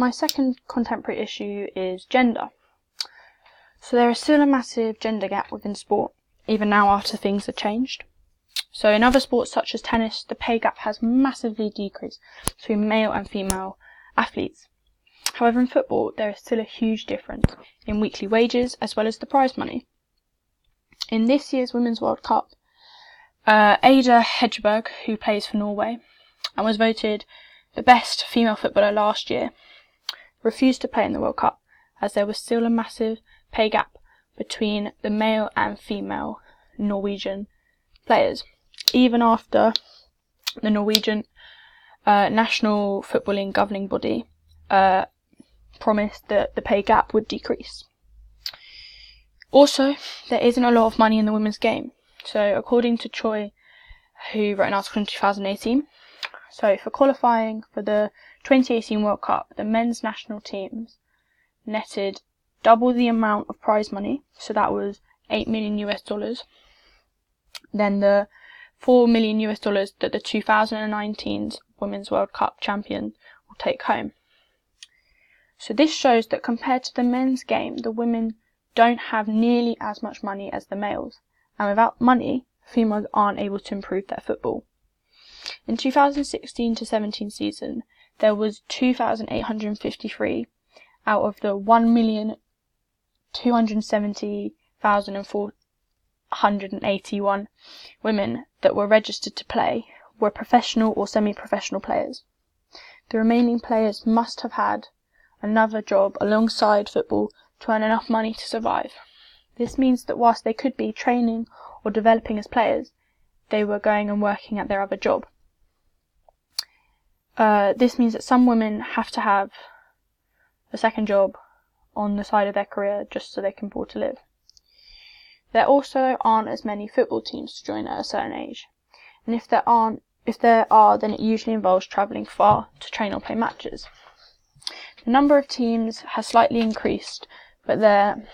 my second contemporary issue is gender. So there is still a massive gender gap within sport, even now after things have changed. So in other sports such as tennis, the pay gap has massively decreased between male and female athletes. However, in football, there is still a huge difference in weekly wages as well as the prize money. In this year's Women's World Cup, Ada Hegerberg, who plays for Norway and was voted the best female footballer last year, refused to play in the World Cup as there was still a massive pay gap between the male and female Norwegian players, even after the Norwegian national footballing governing body promised that the pay gap would decrease. Also, there isn't a lot of money in the women's game. So according to Choi, who wrote an article in 2018, so for qualifying for the 2018 World Cup, the men's national teams netted double the amount of prize money, so that was $8 million, than the $4 million that the 2019's Women's World Cup champion will take home. So this shows that compared to the men's game, the women don't have nearly as much money as the males, and without money, females aren't able to improve their football. In 2016-17 season, there was 2,853 out of the 1,270,481 women that were registered to play were professional or semi-professional players. The remaining players must have had another job alongside football to earn enough money to survive. This means that whilst they could be training or developing as players, they were going and working at their other job. This means that some women have to have a second job on the side of their career just so they can afford to live. There also aren't as many football teams to join at a certain age, and if there are, then it usually involves travelling far to train or play matches. The number of teams has slightly increased, but there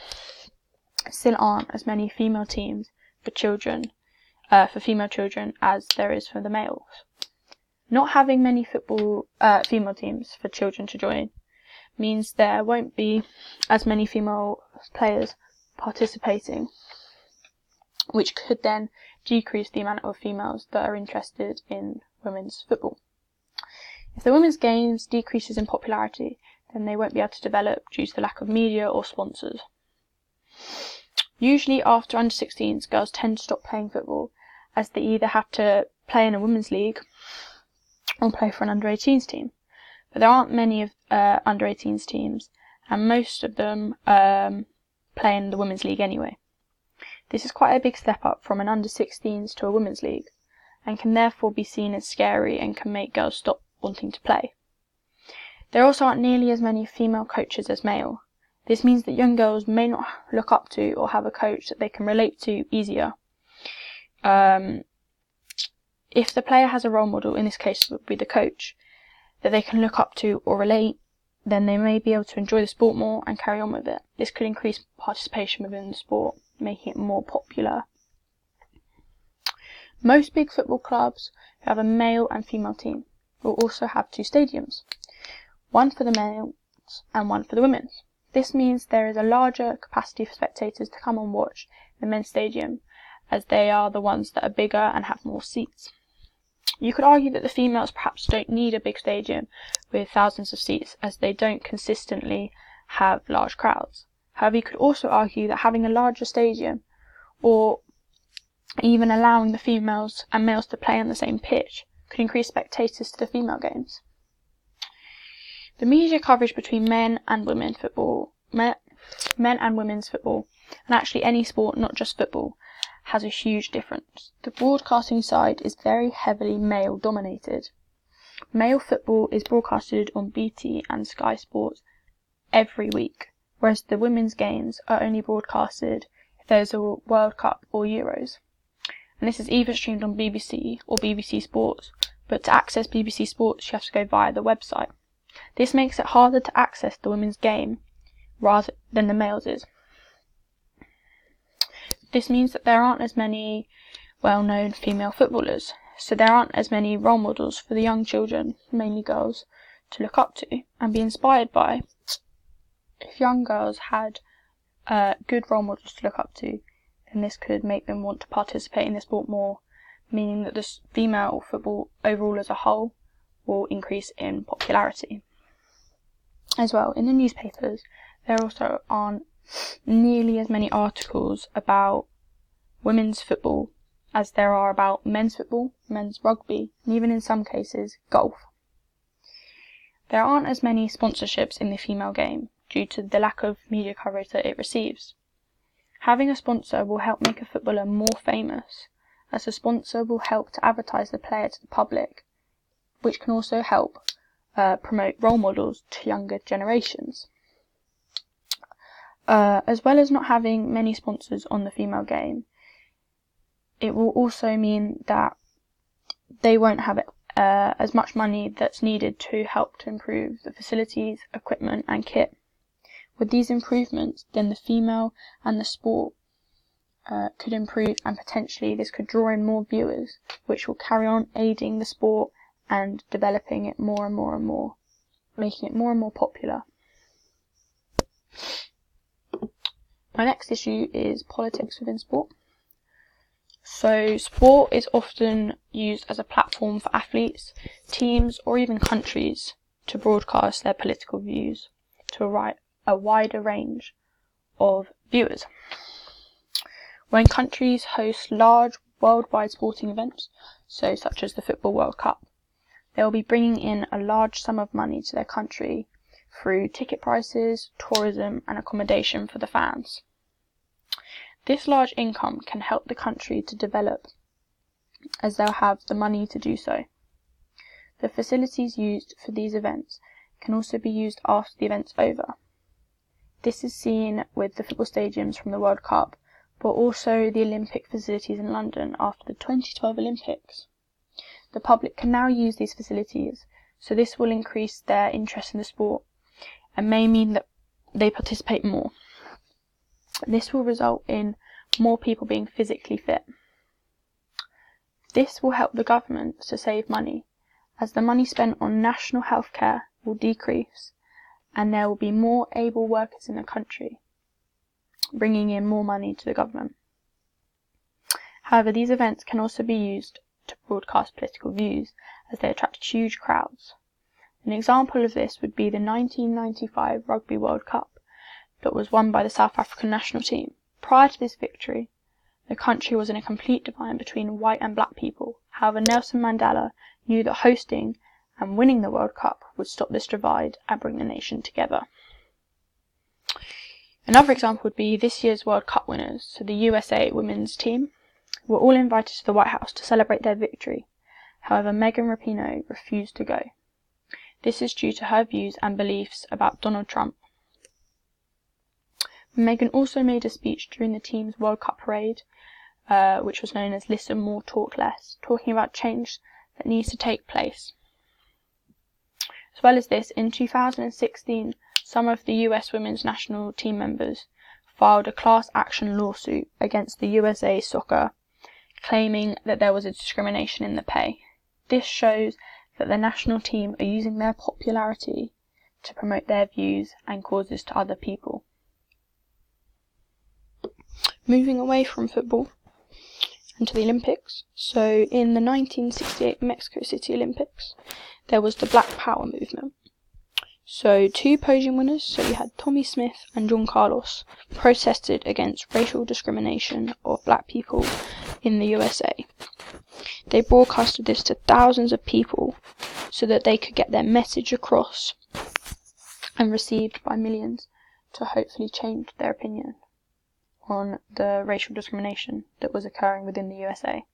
still aren't as many female teams for female children as there is for the males. Not having many female teams for children to join means there won't be as many female players participating, which could then decrease the amount of females that are interested in women's football. If the women's games decreases in popularity, then they won't be able to develop due to the lack of media or sponsors. Usually after under-16s, girls tend to stop playing football as they either have to play in a women's league or play for an under-18s team. But there aren't many of under-18s teams, and most of them play in the women's league anyway. This is quite a big step up from an under-16s to a women's league, and can therefore be seen as scary and can make girls stop wanting to play. There also aren't nearly as many female coaches as male. This means that young girls may not look up to or have a coach that they can relate to easier. If the player has a role model, in this case it would be the coach, that they can look up to or relate, then they may be able to enjoy the sport more and carry on with it. This could increase participation within the sport, making it more popular. Most big football clubs who have a male and female team will also have two stadiums, one for the males and one for the women. This means there is a larger capacity for spectators to come and watch the men's stadium, as they are the ones that are bigger and have more seats. You could argue that the females perhaps don't need a big stadium with thousands of seats, as they don't consistently have large crowds. However, you could also argue that having a larger stadium, or even allowing the females and males to play on the same pitch, could increase spectators to the female games. The media coverage between men and women's football, and actually any sport, not just football, has a huge difference. The broadcasting side is very heavily male dominated. Male football is broadcasted on BT and Sky Sports every week, whereas the women's games are only broadcasted if there's a World Cup or Euros. And this is either streamed on BBC or BBC Sports, but to access BBC Sports you have to go via the website. This makes it harder to access the women's game rather than the males is. This means that there aren't as many well-known female footballers, so there aren't as many role models for the young children, mainly girls, to look up to and be inspired by. If young girls had good role models to look up to, then this could make them want to participate in the sport more, meaning that the female football overall as a whole will increase in popularity. As well, in the newspapers, there also aren't nearly as many articles about women's football as there are about men's football, men's rugby, and even in some cases, golf. There aren't as many sponsorships in the female game due to the lack of media coverage that it receives. Having a sponsor will help make a footballer more famous, as the sponsor will help to advertise the player to the public, which can also help promote role models to younger generations. As well as not having many sponsors on the female game, it will also mean that they won't have as much money that's needed to help to improve the facilities, equipment and kit. With these improvements, then the female and the sport could improve, and potentially this could draw in more viewers, which will carry on aiding the sport and developing it more and more and more, making it more and more popular. My next issue is politics within sport. So sport is often used as a platform for athletes, teams or even countries to broadcast their political views to a wider range of viewers. When countries host large worldwide sporting events, such as the Football World Cup, they will be bringing in a large sum of money to their country through ticket prices, tourism and accommodation for the fans. This large income can help the country to develop, as they'll have the money to do so. The facilities used for these events can also be used after the event's over. This is seen with the football stadiums from the World Cup, but also the Olympic facilities in London after the 2012 Olympics. The public can now use these facilities, so this will increase their interest in the sport and may mean that they participate more. This will result in more people being physically fit. This will help the government to save money, as the money spent on national healthcare will decrease and there will be more able workers in the country, bringing in more money to the government. However, these events can also be used to broadcast political views, as they attract huge crowds. An example of this would be the 1995 Rugby World Cup that was won by the South African national team. Prior to this victory, the country was in a complete divide between white and black people. However, Nelson Mandela knew that hosting and winning the World Cup would stop this divide and bring the nation together. Another example would be this year's World Cup winners, so the USA women's team, were all invited to the White House to celebrate their victory. However, Megan Rapinoe refused to go. This is due to her views and beliefs about Donald Trump. Megan also made a speech during the team's World Cup parade, which was known as Listen More, Talk Less, talking about change that needs to take place. As well as this, in 2016, some of the US women's national team members filed a class action lawsuit against the USA Soccer, claiming that there was a discrimination in the pay. This shows that the national team are using their popularity to promote their views and causes to other people. Moving away from football and to the Olympics, so in the 1968 Mexico City Olympics, there was the Black Power movement. So two podium winners, so we had Tommie Smith and John Carlos, protested against racial discrimination of black people in the USA. They broadcasted this to thousands of people so that they could get their message across and received by millions to hopefully change their opinion on the racial discrimination that was occurring within the USA.